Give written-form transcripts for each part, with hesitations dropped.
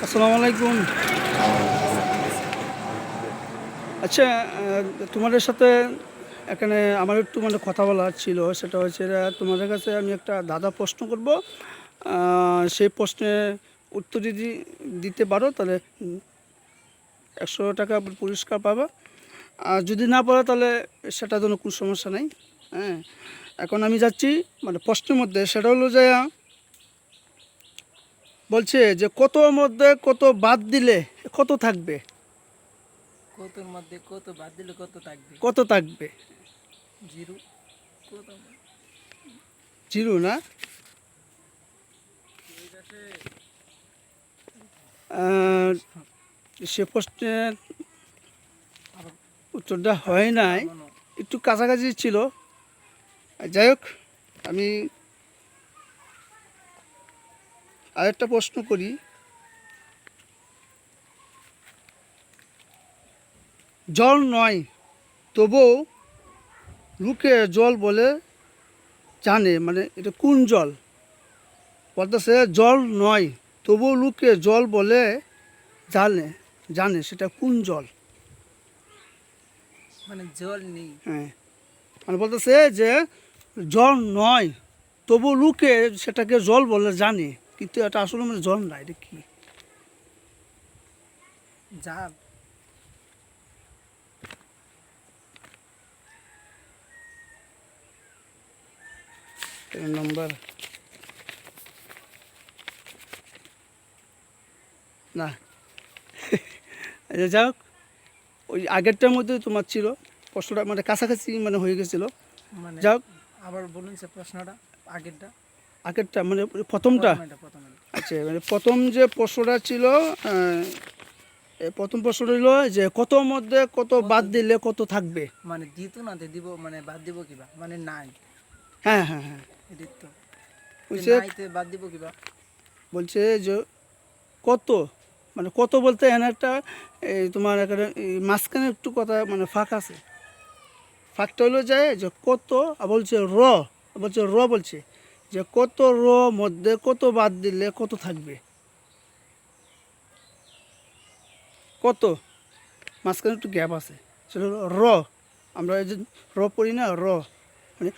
আসসালামু আলাইকুম। আচ্ছা, তোমাদের সাথে এখানে আমার একটু কথা বলার ছিল। সেটা হচ্ছে তোমাদের কাছে আমি একটা দাদা প্রশ্ন করব। সেই প্রশ্নের উত্তর যদি দিতে পারো তাহলে 100 টাকা পুরস্কার পাবা। আর যদি না পারো তাহলে সেটা জন্য কোনো সমস্যা নেই। হ্যাঁ, এখন আমি যাচ্ছি প্রশ্নের মধ্যে। সেটা হলো যে বলছে যে কতর মধ্যে কত বাদ দিলে কত থাকবে? কতর মধ্যে কত বাদ দিলে কত থাকবে? কত থাকবে? জিরো। কত? জিরো না? সে প্রশ্নের উত্তরটা হয় নাই, একটু কাছাকাছি ছিল। যাই হোক, আমি আরেকটা প্রশ্ন করি। জল নয় তবুও লোকে জল বলে জানে, এটা কোন জল? বলতেছে জল নয় তবুও লোকে জল বলে জানে জানে সেটা কোন জল? জল নেই। হ্যাঁ, বলতেছে যে জল নয় তবু লোকে সেটাকে জল বলে জানে, কিন্তু এটা আসলে জল না। এটা কি? জাল। 3 নম্বর না। যাই হোক, ওই আগেরটার মধ্যে তোমার ছিল প্রশ্নটা, কাছাকাছি হয়ে গেছিলো। যাই হোক, আবার বলুন সে প্রশ্নটা। আগেরটা আগেরটা প্রথমটা। প্রথমে আচ্ছা, প্রথম যে প্রশ্নটা ছিল, প্রথম প্রশ্নটা হলো যে কত মধ্যে কত বাদ দিলে কত থাকবে? দিত না দিব, বাদ দিব কিবা, নাই। হ্যাঁ হ্যাঁ হ্যাঁ, এদিক তো বলছে নাইতে বাদ দিব কিবা। বলছে যে কত, কত বলতে এখানে একটা তোমার এখানে মাঝখানে একটু কথা ফাঁক আছে। ফাঁকটা হলো যায় যে কত, আর বলছে বলছে যে কত মধ্যে কত বাদ দিলে কত থাকবে? কত মাঝখানে একটু গ্যাপ আছে, সেটা হলো আমরা এই যে পড়ি না,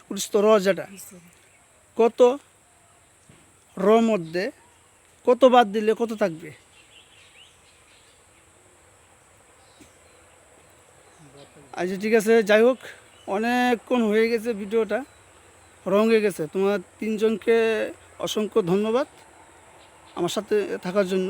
উচ্চস্থ যেটা। কত মধ্যে কত বাদ দিলে কত থাকবে? আচ্ছা ঠিক আছে, যাই হোক, অনেকক্ষণ হয়ে গেছে, ভিডিওটা রং হয়ে গেছে। তোমার তিনজনকে অসংখ্য ধন্যবাদ আমার সাথে থাকার জন্য।